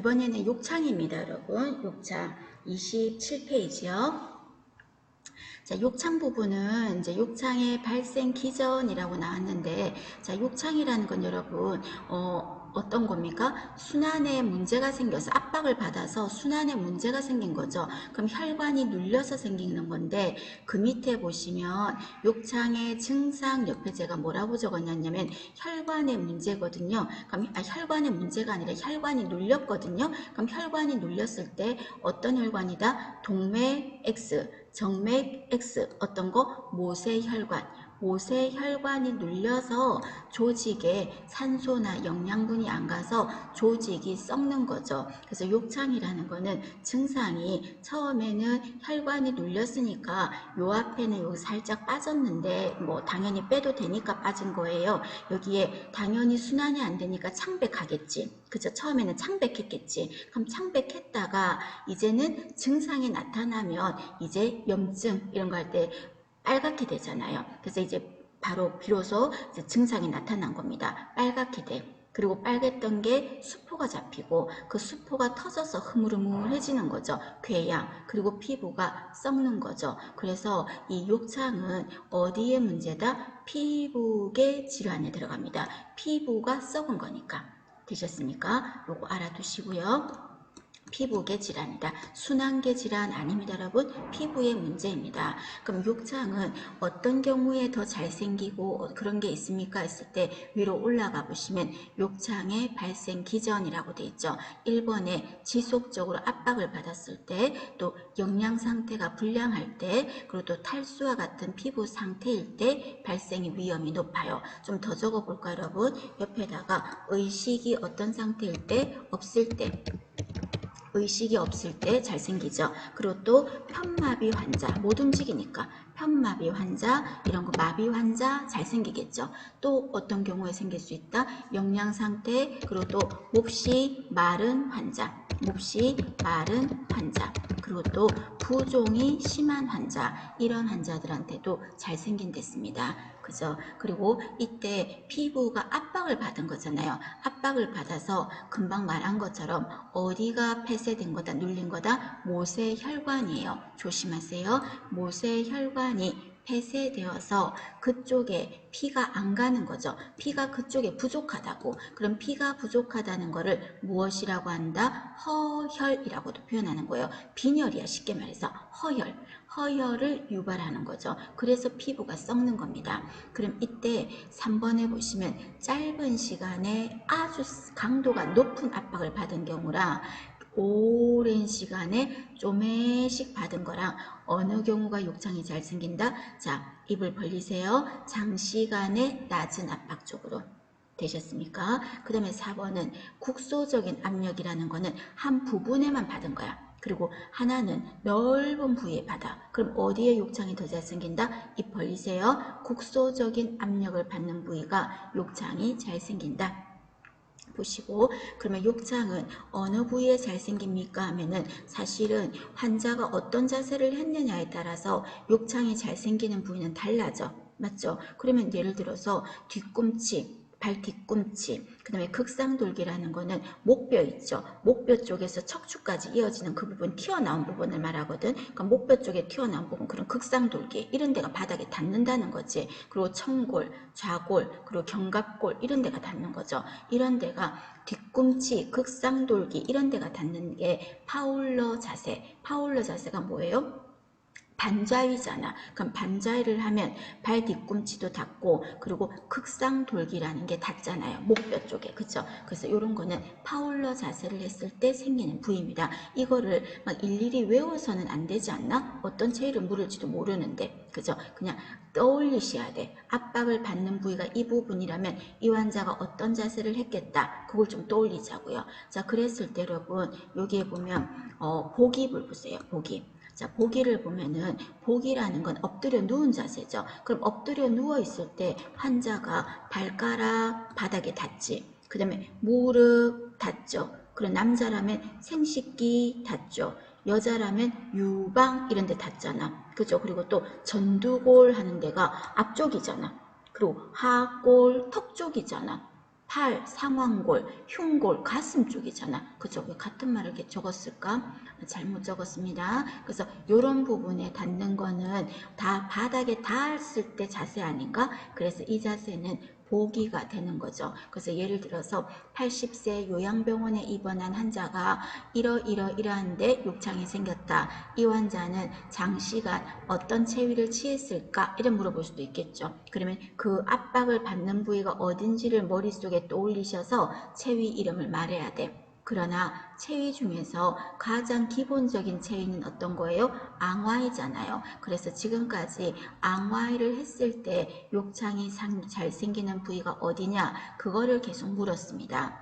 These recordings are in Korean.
이번에는 욕창입니다, 여러분. 욕창 27페이지요. 자, 욕창 부분은 이제 욕창의 발생 기전이라고 나왔는데, 자, 욕창이라는 건 여러분, 어떤 겁니까? 순환에 문제가 생겨서 압박을 받아서 순환에 문제가 생긴 거죠. 그럼 혈관이 눌려서 생기는 건데, 그 밑에 보시면 욕창의 증상 옆에 제가 뭐라고 적었냐면 혈관의 문제거든요. 그럼 혈관의 문제가 아니라 혈관이 눌렸거든요. 그럼 혈관이 눌렸을 때 어떤 혈관이다? 동맥 X, 정맥 X, 어떤 거? 모세혈관. 모세혈관이 눌려서 조직에 산소나 영양분이 안 가서 조직이 썩는 거죠. 그래서 욕창이라는 거는 증상이 처음에는 혈관이 눌렸으니까 요 앞에는 여기 살짝 빠졌는데 뭐 당연히 빼도 되니까 빠진 거예요. 여기에 당연히 순환이 안 되니까 창백하겠지. 그죠? 처음에는 창백했겠지. 그럼 창백했다가 이제는 증상이 나타나면 이제 염증 이런 거 할 때 빨갛게 되잖아요. 그래서 이제 바로 비로소 이제 증상이 나타난 겁니다. 빨갛게 돼. 그리고 빨갰던 게 수포가 잡히고 그 수포가 터져서 흐물흐물해지는 거죠. 궤양 그리고 피부가 썩는 거죠. 그래서 이 욕창은 어디에 문제다? 피부계 질환에 들어갑니다. 피부가 썩은 거니까. 되셨습니까? 요거 알아두시고요. 피부계 질환이다. 순환계 질환 아닙니다, 여러분. 피부의 문제입니다. 그럼 욕창은 어떤 경우에 더 잘생기고 그런 게 있습니까? 했을 때 위로 올라가 보시면 욕창의 발생 기전이라고 돼 있죠. 1번에 지속적으로 압박을 받았을 때, 또 영양 상태가 불량할 때, 그리고 또 탈수와 같은 피부 상태일 때 발생의 위험이 높아요. 좀 더 적어볼까요, 여러분? 옆에다가 의식이 어떤 상태일 때, 없을 때, 의식이 없을 때 잘 생기죠. 그리고 또 편마비 환자, 못 움직이니까 편마비 환자, 이런 거 마비 환자 잘 생기겠죠. 또 어떤 경우에 생길 수 있다? 영양 상태, 그리고 또 몹시 마른 환자, 몹시 마른 환자, 그리고 또 부종이 심한 환자, 이런 환자들한테도 잘 생긴댔습니다. 그죠? 그리고 이때 피부가 압박을 받은 거잖아요. 압박을 받아서 금방 말한 것처럼 어디가 폐쇄된 거다, 눌린 거다? 모세혈관이에요. 조심하세요. 모세혈관이 폐쇄되어서 그쪽에 피가 안 가는 거죠. 피가 그쪽에 부족하다고. 그럼 피가 부족하다는 거를 무엇이라고 한다? 허혈이라고도 표현하는 거예요. 빈혈이야, 쉽게 말해서. 허혈. 허혈을 유발하는 거죠. 그래서 피부가 썩는 겁니다. 그럼 이때 3번에 보시면 짧은 시간에 아주 강도가 높은 압박을 받은 경우랑 오랜 시간에 조금씩 받은 거랑 어느 경우가 욕창이 잘 생긴다? 자, 입을 벌리세요. 장시간에 낮은 압박 쪽으로. 되셨습니까? 그 다음에 4번은 국소적인 압력이라는 거는 한 부분에만 받은 거야. 그리고 하나는 넓은 부위에 받아. 그럼 어디에 욕창이 더 잘 생긴다? 입 벌리세요. 국소적인 압력을 받는 부위가 욕창이 잘 생긴다. 보시고, 그러면 욕창은 어느 부위에 잘 생깁니까 하면은 사실은 환자가 어떤 자세를 했느냐에 따라서 욕창이 잘 생기는 부위는 달라져. 맞죠? 그러면 예를 들어서 뒤꿈치, 발 뒤꿈치, 그 다음에 극상돌기라는 거는 목뼈 있죠. 목뼈 쪽에서 척추까지 이어지는 그 부분, 튀어나온 부분을 말하거든. 그러니까 목뼈 쪽에 튀어나온 부분, 그런 극상돌기, 이런 데가 바닥에 닿는다는 거지. 그리고 청골, 좌골, 그리고 견갑골, 이런 데가 닿는 거죠. 이런 데가 뒤꿈치, 극상돌기, 이런 데가 닿는 게 파울러 자세. 파울러 자세가 뭐예요? 반좌위잖아. 그럼 반좌위를 하면 발 뒤꿈치도 닿고, 그리고 극상돌기라는 게 닿잖아요. 목뼈 쪽에. 그쵸? 그래서 이런 거는 파울러 자세를 했을 때 생기는 부위입니다. 이거를 막 일일이 외워서는 안 되지 않나? 어떤 체위를 물을지도 모르는데. 그죠? 그냥 떠올리셔야 돼. 압박을 받는 부위가 이 부분이라면 이 환자가 어떤 자세를 했겠다. 그걸 좀 떠올리자고요. 자, 그랬을 때 여러분, 여기에 보면 복입을 보세요. 복입. 자, 복이를 보면은 복이라는 건 엎드려 누운 자세죠. 그럼 엎드려 누워 있을 때 환자가 발가락 바닥에 닿지. 그 다음에 무릎 닿죠. 그럼 남자라면 생식기 닿죠. 여자라면 유방 이런 데 닿잖아. 그죠? 그리고 또 전두골 하는 데가 앞쪽이잖아. 그리고 하골 턱 쪽이잖아. 팔, 상완골, 흉골, 가슴 쪽이잖아. 그죠? 왜 같은 말을 이렇게 적었을까? 잘못 적었습니다. 그래서 이런 부분에 닿는 거는 다 바닥에 닿았을 때 자세 아닌가? 그래서 이 자세는 보기가 되는 거죠. 그래서 예를 들어서 80세 요양병원에 입원한 환자가 이러한데 욕창이 생겼다. 이 환자는 장시간 어떤 체위를 취했을까? 이런 물어볼 수도 있겠죠. 그러면 그 압박을 받는 부위가 어딘지를 머릿속에 떠올리셔서 체위 이름을 말해야 돼. 그러나 체위 중에서 가장 기본적인 체위는 어떤 거예요? 앙와이잖아요. 그래서 지금까지 앙와이를 했을 때 욕창이 잘 생기는 부위가 어디냐? 그거를 계속 물었습니다.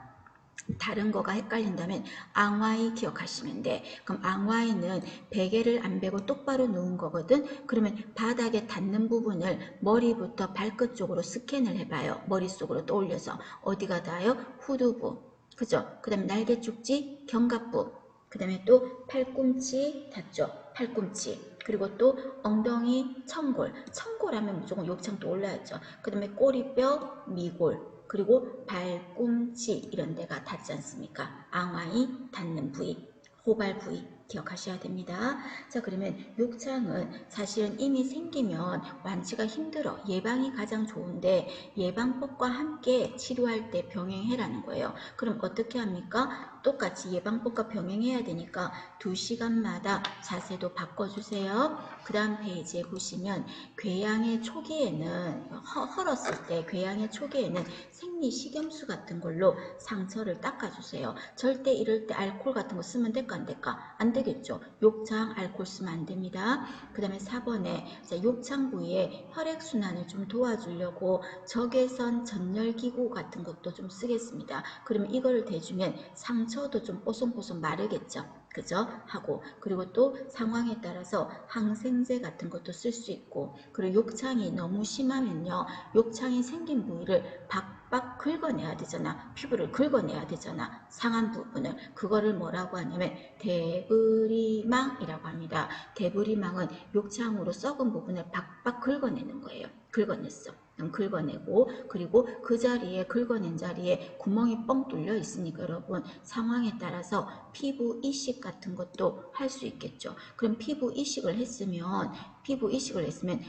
다른 거가 헷갈린다면 앙와이 기억하시면 돼. 그럼 앙와이는 베개를 안 베고 똑바로 누운 거거든. 그러면 바닥에 닿는 부분을 머리부터 발끝 쪽으로 스캔을 해봐요. 머릿속으로 떠올려서 어디가 닿아요? 후두부. 그죠? 그 다음에 날개축지, 견갑부. 그 다음에 또 팔꿈치 닿죠. 팔꿈치. 그리고 또 엉덩이, 청골. 청골하면 무조건 욕창 떠올라야죠. 그 다음에 꼬리뼈, 미골. 그리고 발꿈치 이런 데가 닿지 않습니까? 앙와이 닿는 부위, 호발 부위 기억하셔야 됩니다. 자, 그러면 욕창은 사실은 이미 생기면 완치가 힘들어. 예방이 가장 좋은데 예방법과 함께 치료할 때 병행해라는 거예요. 그럼 어떻게 합니까? 똑같이 예방법과 병행해야 되니까 2시간마다 자세도 바꿔주세요. 그 다음 페이지에 보시면 궤양의 초기에는 헐었을 때 궤양의 초기에는 생리식염수 같은 걸로 상처를 닦아주세요. 절대 이럴 때 알코올 같은 거 쓰면 될까 안 될까? 안 되겠죠. 욕창 알코올 쓰면 안 됩니다. 그 다음에 4번에 욕창 부위에 혈액순환을 좀 도와주려고 적외선 전열기구 같은 것도 좀 쓰겠습니다. 그러면 이걸 대주면 상처도 좀 뽀송뽀송 마르겠죠. 그죠? 하고 그리고 또 상황에 따라서 항생제 같은 것도 쓸 수 있고 그리고 욕창이 너무 심하면요. 욕창이 생긴 부위를 박박 긁어내야 되잖아. 피부를 긁어내야 되잖아. 상한 부분을. 그거를 뭐라고 하냐면 대브리망이라고 합니다. 대브리망은 욕창으로 썩은 부분을 박박 긁어내는 거예요. 긁어냈어. 긁어내고 그리고 그 자리에 긁어낸 자리에 구멍이 뻥 뚫려 있으니까 여러분 상황에 따라서 피부 이식 같은 것도 할 수 있겠죠. 그럼 피부 이식을 했으면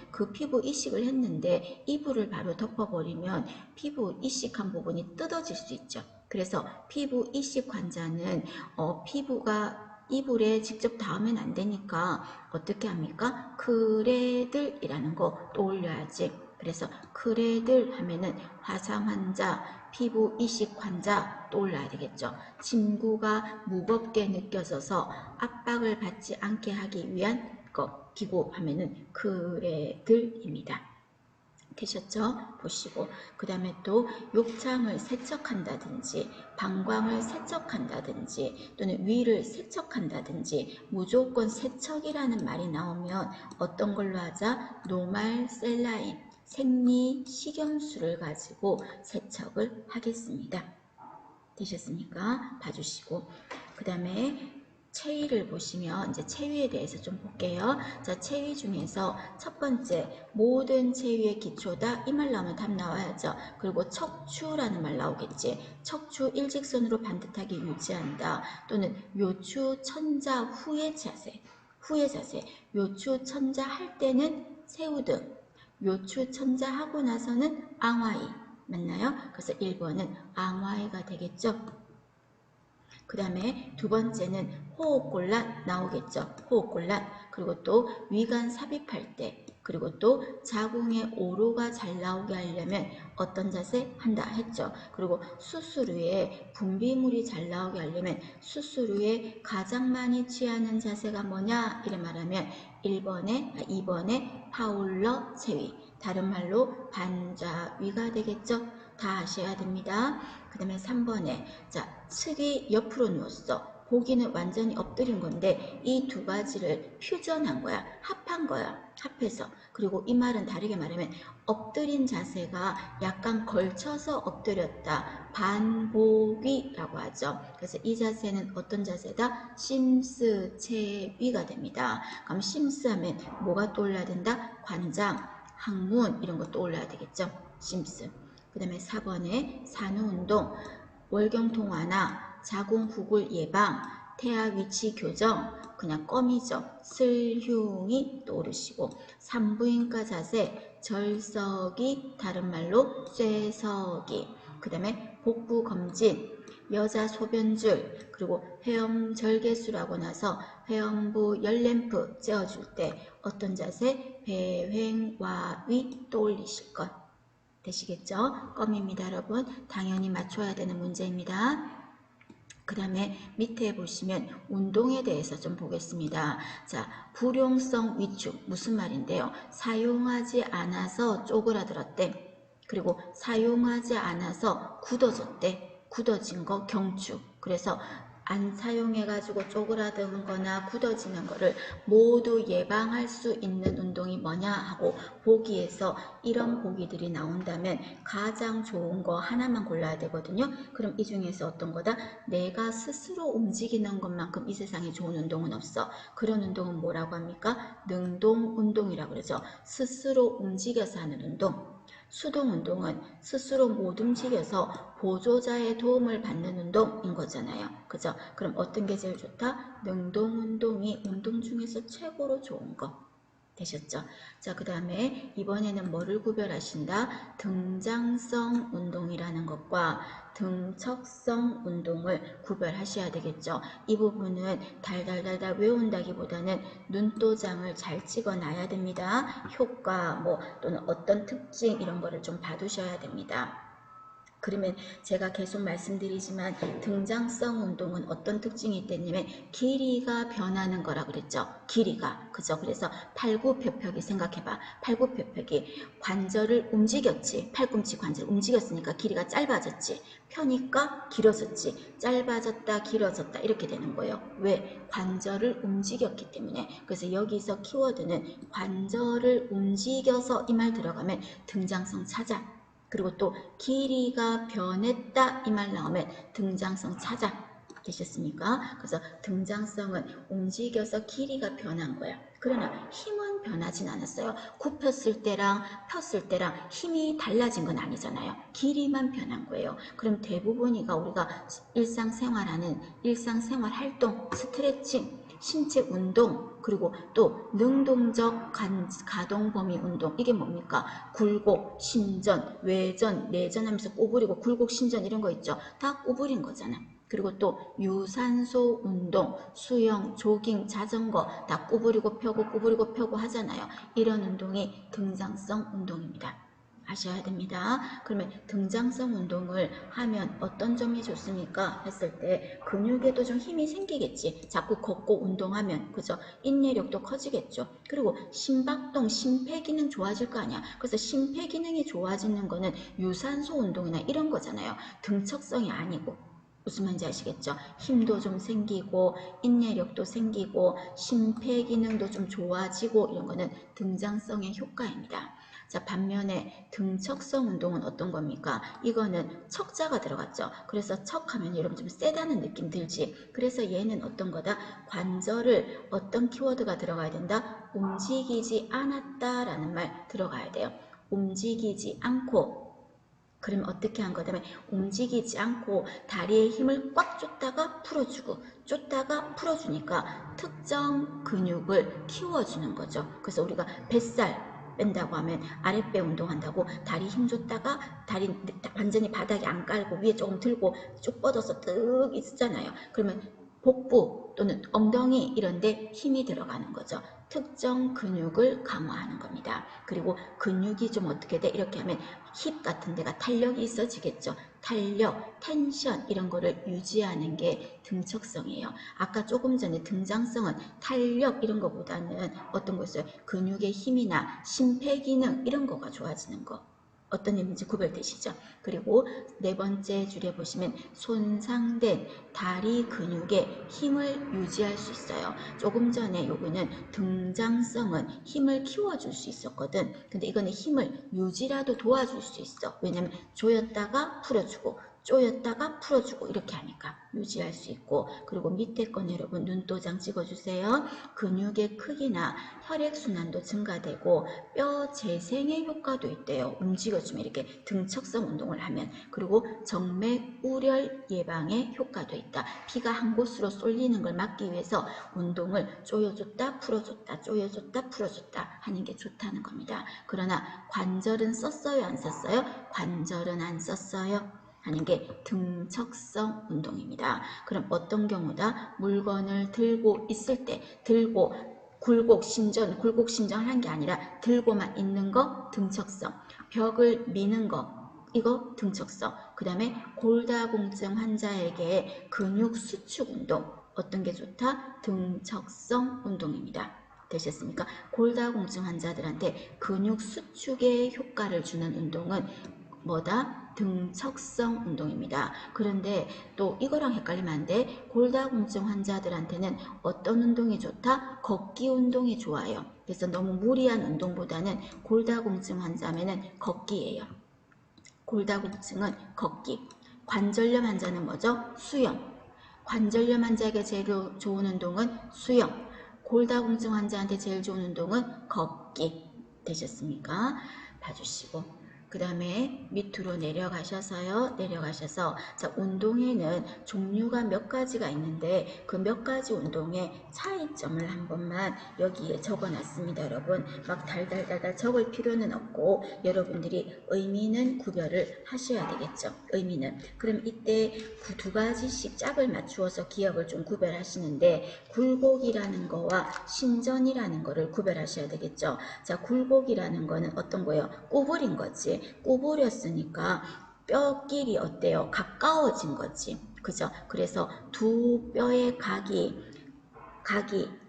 그 피부 이식을 했는데 이불을 바로 덮어버리면 피부 이식한 부분이 뜯어질 수 있죠. 그래서 피부 이식 환자는 피부가 이불에 직접 닿으면 안 되니까 어떻게 합니까? 크레들이라는 거 떠올려야지. 그래서 크레들 하면은 화상 환자, 피부 이식 환자 떠올라야 되겠죠. 침구가 무겁게 느껴져서 압박을 받지 않게 하기 위한 기구 하면은 크레들입니다. 되셨죠? 보시고 그 다음에 또 욕창을 세척한다든지 방광을 세척한다든지 또는 위를 세척한다든지 무조건 세척이라는 말이 나오면 어떤 걸로 하자? 노말 셀라인 생리식염수를 가지고 세척을 하겠습니다. 되셨습니까? 봐주시고 그 다음에 체위를 보시면 이제 체위에 대해서 좀 볼게요. 자, 체위 중에서 첫 번째 모든 체위의 기초다 이 말 나오면 답 나와야죠. 그리고 척추라는 말 나오겠지. 척추 일직선으로 반듯하게 유지한다. 또는 요추 천자 후의 자세. 요추 천자 할 때는 세우등. 요추 천자 하고 나서는 앙와이. 맞나요? 그래서 1번은 앙와이가 되겠죠. 그 다음에 두 번째는 호흡곤란 나오겠죠. 호흡곤란. 그리고 또 위관 삽입할 때 그리고 또 자궁의 오로가 잘 나오게 하려면 어떤 자세 한다 했죠. 그리고 수술 후에 분비물이 잘 나오게 하려면 수술 후에 가장 많이 취하는 자세가 뭐냐 이래 말하면 2번에 파울러 체위. 다른 말로 반자위가 되겠죠. 다 아셔야 됩니다. 그 다음에 3번에 자 측이 옆으로 누웠어. 보기는 완전히 엎드린 건데 이 두 가지를 퓨전한 거야. 합한 거야. 합해서. 그리고 이 말은 다르게 말하면 엎드린 자세가 약간 걸쳐서 엎드렸다. 반복위라고 하죠. 그래서 이 자세는 어떤 자세다? 심스 체위가 됩니다. 그럼 심스 하면 뭐가 떠올라야 된다? 관장, 항문 이런 거 떠올라야 되겠죠. 심스. 그 다음에 4번에 산후운동, 월경통화나 자궁구굴 예방, 태아 위치 교정, 그냥 껌이죠. 슬흉이 떠오르시고, 산부인과 자세, 절석이, 다른 말로 쇠석이, 그 다음에 복부 검진, 여자 소변줄, 그리고 회음절개술하고 나서 회음부 열램프 째어줄 때 어떤 자세? 배횡와위 떠올리실 것 되시겠죠? 껌입니다, 여러분. 당연히 맞춰야 되는 문제입니다. 그 다음에 밑에 보시면 운동에 대해서 좀 보겠습니다. 자, 불용성 위축 무슨 말인데요? 사용하지 않아서 쪼그라들었대. 그리고 사용하지 않아서 굳어졌대. 굳어진 거 경축. 그래서 안 사용해가지고 쪼그라드는 거나 굳어지는 거를 모두 예방할 수 있는 운동이 뭐냐 하고 보기에서 이런 보기들이 나온다면 가장 좋은 거 하나만 골라야 되거든요. 그럼 이 중에서 어떤 거다? 내가 스스로 움직이는 것만큼 이 세상에 좋은 운동은 없어. 그런 운동은 뭐라고 합니까? 능동 운동이라고 그러죠. 스스로 움직여서 하는 운동. 수동 운동은 스스로 못 움직여서 보조자의 도움을 받는 운동인 거잖아요. 그죠? 그럼 어떤 게 제일 좋다? 능동 운동이 운동 중에서 최고로 좋은 거. 되셨죠? 자, 그 다음에 이번에는 뭐를 구별하신다? 등장성 운동이라는 것과 등척성 운동을 구별하셔야 되겠죠. 이 부분은 달달달달 외운다기보다는 눈도장을 잘 찍어놔야 됩니다. 효과 뭐 또는 어떤 특징 이런 거를 좀 봐두셔야 됩니다. 그러면 제가 계속 말씀드리지만 등장성 운동은 어떤 특징이 있다냐면 길이가 변하는 거라 그랬죠. 길이가. 그죠? 그래서 팔굽혀펴기 생각해봐. 팔굽혀펴기 관절을 움직였지. 팔꿈치 관절 움직였으니까 길이가 짧아졌지. 펴니까 길어졌지. 짧아졌다 길어졌다 이렇게 되는 거예요. 왜? 관절을 움직였기 때문에. 그래서 여기서 키워드는 관절을 움직여서 이 말 들어가면 등장성 찾아. 그리고 또 길이가 변했다 이 말 나오면 등장성 찾아. 되셨습니까? 그래서 등장성은 움직여서 길이가 변한 거야. 그러나 힘은 변하진 않았어요. 굽혔을 때랑 폈을 때랑 힘이 달라진 건 아니잖아요. 길이만 변한 거예요. 그럼 대부분이가 우리가 일상생활하는 일상생활 활동, 스트레칭, 신체 운동, 그리고 또 능동적 가동 범위 운동, 이게 뭡니까? 굴곡, 신전, 외전, 내전 하면서 꼬부리고 굴곡, 신전 이런 거 있죠. 다 꼬부린 거잖아. 그리고 또 유산소 운동, 수영, 조깅, 자전거 다 구부리고 펴고 하잖아요. 이런 운동이 등장성 운동입니다. 아셔야 됩니다. 그러면 등장성 운동을 하면 어떤 점이 좋습니까? 했을 때 근육에도 좀 힘이 생기겠지. 자꾸 걷고 운동하면 그죠? 인내력도 커지겠죠. 그리고 심박동, 심폐기능 좋아질 거 아니야. 그래서 심폐기능이 좋아지는 거는 유산소 운동이나 이런 거잖아요. 등척성이 아니고. 무슨 말인지 아시겠죠? 힘도 좀 생기고 인내력도 생기고 심폐기능도 좀 좋아지고 이런 거는 등장성의 효과입니다. 자, 반면에 등척성 운동은 어떤 겁니까? 이거는 척자가 들어갔죠. 그래서 척하면 여러분 좀 세다는 느낌 들지. 그래서 얘는 어떤 거다? 관절을 어떤 키워드가 들어가야 된다? 움직이지 않았다라는 말 들어가야 돼요. 움직이지 않고. 그러면 어떻게 한 거냐면 움직이지 않고 다리에 힘을 꽉 줬다가 풀어주고 줬다가 풀어주니까 특정 근육을 키워주는 거죠. 그래서 우리가 뱃살 뺀다고 하면 아랫배 운동한다고 다리 힘 줬다가 다리 완전히 바닥에 안 깔고 위에 조금 들고 쭉 뻗어서 뜩 있잖아요. 그러면 복부 또는 엉덩이 이런 데 힘이 들어가는 거죠. 특정 근육을 강화하는 겁니다. 그리고 근육이 좀 어떻게 돼? 이렇게 하면 힙 같은 데가 탄력이 있어지겠죠. 탄력, 텐션 이런 거를 유지하는 게 등척성이에요. 아까 조금 전에 등장성은 탄력 이런 거보다는 어떤 거였어요? 근육의 힘이나 심폐기능 이런 거가 좋아지는 거. 어떤 의미인지 구별되시죠? 그리고 네 번째 줄에 보시면 손상된 다리 근육의 힘을 유지할 수 있어요. 조금 전에 요거는 등장성은 힘을 키워줄 수 있었거든. 근데 이거는 힘을 유지라도 도와줄 수 있어. 왜냐면 조였다가 풀어주고 조였다가 풀어주고 이렇게 하니까 유지할 수 있고, 그리고 밑에 건 여러분 눈도장 찍어주세요. 근육의 크기나 혈액순환도 증가되고 뼈 재생의 효과도 있대요. 움직여주면 이렇게 등척성 운동을 하면. 그리고 정맥 우열 예방에 효과도 있다. 피가 한 곳으로 쏠리는 걸 막기 위해서 운동을 조여줬다 풀어줬다 조여줬다 풀어줬다 하는 게 좋다는 겁니다. 그러나 관절은 썼어요 안 썼어요? 관절은 안 썼어요. 하는 게 등척성 운동입니다. 그럼 어떤 경우다? 물건을 들고 있을 때, 들고 굴곡신전 한 게 아니라 들고만 있는 거 등척성, 벽을 미는 거 이거 등척성, 그 다음에 골다공증 환자에게 근육 수축 운동 어떤 게 좋다? 등척성 운동입니다. 되셨습니까? 골다공증 환자들한테 근육 수축에 효과를 주는 운동은 뭐다? 등척성 운동입니다. 그런데 또 이거랑 헷갈리면 안 돼. 골다공증 환자들한테는 어떤 운동이 좋다? 걷기 운동이 좋아요. 그래서 너무 무리한 운동보다는 골다공증 환자면은 걷기예요. 골다공증은 걷기. 관절염 환자는 뭐죠? 수영. 관절염 환자에게 제일 좋은 운동은 수영. 골다공증 환자한테 제일 좋은 운동은 걷기. 되셨습니까? 봐주시고. 그 다음에 밑으로 내려가셔서 자, 운동에는 종류가 몇 가지가 있는데 그 몇 가지 운동의 차이점을 한 번만 여기에 적어놨습니다. 여러분 막 달달달달 적을 필요는 없고 여러분들이 의미는 구별을 하셔야 되겠죠. 의미는. 그럼 이때 두 가지씩 짝을 맞추어서 기억을 좀 구별하시는데 굴곡이라는 거와 신전이라는 거를 구별하셔야 되겠죠. 자, 굴곡이라는 거는 어떤 거예요? 구부린 거지. 구부렸으니까 뼈끼리 어때요? 가까워진 거지. 그죠? 그래서 두 뼈의 각이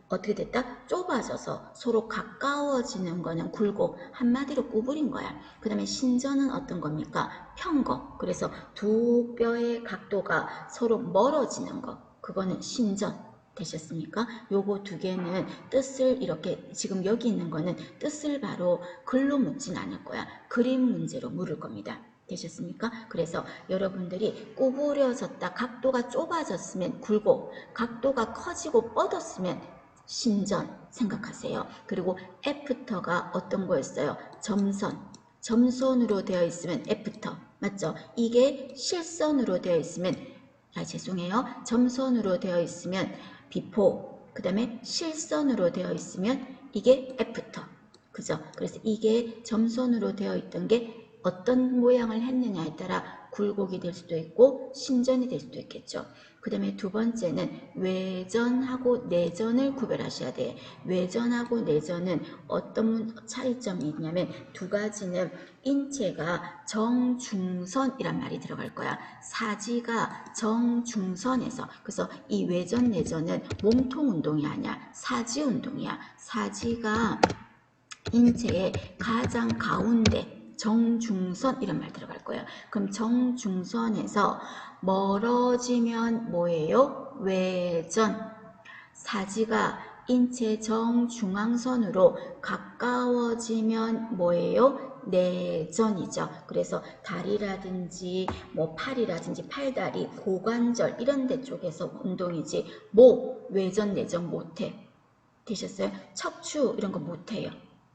어떻게 됐다? 좁아져서 서로 가까워지는 거는 굴곡, 한마디로 구부린 거야. 그 다음에 신전은 어떤 겁니까? 편거. 그래서 두 뼈의 각도가 서로 멀어지는 거, 그거는 신전. 되셨습니까? 요거 두 개는 뜻을 이렇게 지금 여기 있는 거는 뜻을 바로 글로 묻진 않을 거야. 그림 문제로 물을 겁니다. 되셨습니까? 그래서 여러분들이 구부려졌다, 각도가 좁아졌으면 굴곡, 각도가 커지고 뻗었으면 신전 생각하세요. 그리고 애프터가 어떤 거였어요? 점선으로 되어 있으면 애프터, 맞죠? 이게 실선으로 되어 있으면 죄송해요. 점선으로 되어 있으면 비포, 그 다음에 실선으로 되어 있으면 이게 애프터. 그죠? 그래서 이게 점선으로 되어 있던 게 어떤 모양을 했느냐에 따라 굴곡이 될 수도 있고 신전이 될 수도 있겠죠. 그 다음에 두 번째는 외전하고 내전을 구별하셔야 돼. 외전하고 내전은 어떤 차이점이 있냐면 두 가지는 인체가 정중선이란 말이 들어갈 거야. 사지가 정중선에서, 그래서 이 외전 내전은 몸통 운동이 아니야. 사지 운동이야. 사지가 인체의 가장 가운데 정중선 이런 말 들어갈 거예요. 그럼 정중선에서 멀어지면 뭐예요? 외전. 사지가 인체 정중앙선으로 가까워지면 뭐예요? 내전이죠. 그래서 다리라든지 뭐 팔이라든지 팔다리, 고관절 이런 데 쪽에서 운동이지 외전 내전 못해. 되셨어요? 척추 이런 거 못해요.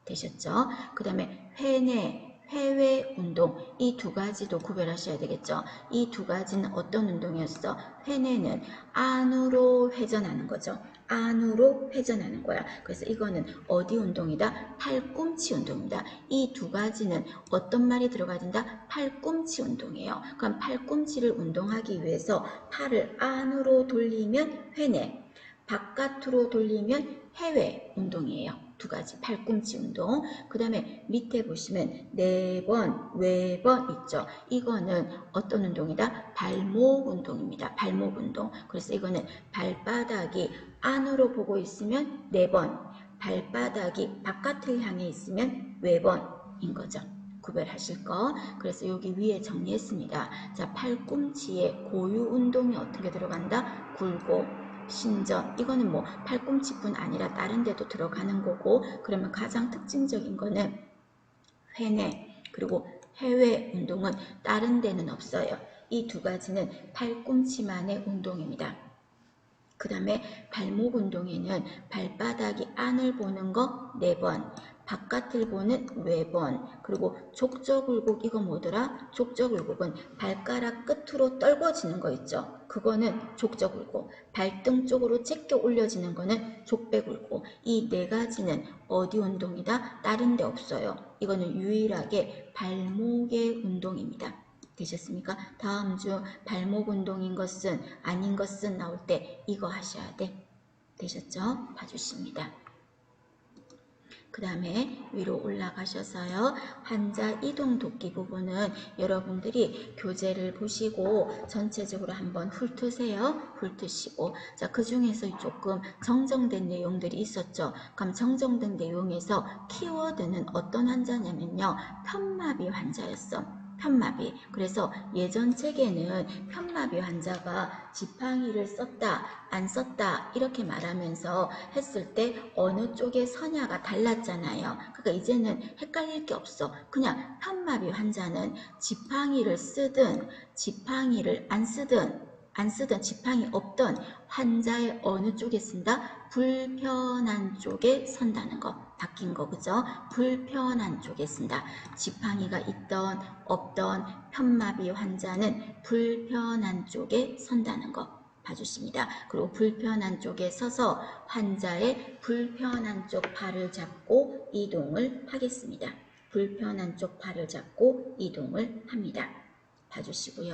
되셨죠? 그 다음에 회외 운동 이 두 가지도 구별하셔야 되겠죠. 이 두 가지는 어떤 운동이었어? 회내는 안으로 회전하는 거죠. 안으로 회전하는 거야. 그래서 이거는 어디 운동이다? 팔꿈치 운동입니다. 이 두 가지는 어떤 말이 들어가야 된다? 팔꿈치 운동이에요. 그럼 팔꿈치를 운동하기 위해서 팔을 안으로 돌리면 회내, 바깥으로 돌리면 해외 운동이에요. 두 가지 팔꿈치 운동. 그 다음에 밑에 보시면 4번, 외번 있죠. 이거는 어떤 운동이다? 발목 운동입니다. 발목 운동. 그래서 이거는 발바닥이 안으로 보고 있으면 4번, 발바닥이 바깥을 향해 있으면 외번인 거죠. 구별하실 거. 그래서 여기 위에 정리했습니다. 자, 팔꿈치에 고유 운동이 어떻게 들어간다? 굴곡, 신전. 이거는 뭐 팔꿈치뿐 아니라 다른 데도 들어가는 거고, 그러면 가장 특징적인 거는 회내 그리고 해외 운동은 다른 데는 없어요. 이 두 가지는 팔꿈치만의 운동입니다. 그 다음에 발목 운동에는 발바닥이 안을 보는 거 4번, 바깥을 보는 4번, 그리고 족저굴곡, 이거 뭐더라? 족저굴곡은 발가락 끝으로 떨궈지는 거 있죠? 그거는 족저굴곡. 발등 쪽으로 제껴 올려지는 거는 족배굴곡. 이 4가지는 어디 운동이다? 다른 데 없어요. 이거는 유일하게 발목의 운동입니다. 되셨습니까? 다음 주 발목 운동인 것은 아닌 것은 나올 때 이거 하셔야 돼. 되셨죠? 봐주십니다. 그 다음에 위로 올라가셔서요. 환자 이동 돕기 부분은 여러분들이 교재를 보시고 전체적으로 한번 훑으세요. 훑으시고 자, 그 중에서 조금 정정된 내용들이 있었죠. 그럼 정정된 내용에서 키워드는 어떤 환자냐면요. 편마비 환자였어. 편마비. 그래서 예전 책에는 편마비 환자가 지팡이를 썼다, 안 썼다 이렇게 말하면서 했을 때 어느 쪽에 서냐가 달랐잖아요. 그러니까 이제는 헷갈릴 게 없어. 그냥 편마비 환자는 지팡이를 쓰든 지팡이를 안 쓰든 지팡이 없던 환자의 어느 쪽에 쓴다? 불편한 쪽에 선다는 거. 바뀐 거 그죠? 불편한 쪽에 쓴다. 지팡이가 있던 없던 편마비 환자는 불편한 쪽에 선다는 거 봐주십니다. 그리고 불편한 쪽에 서서 환자의 불편한 쪽 팔을 잡고 이동을 하겠습니다. 불편한 쪽 팔을 잡고 이동을 합니다. 봐주시고요.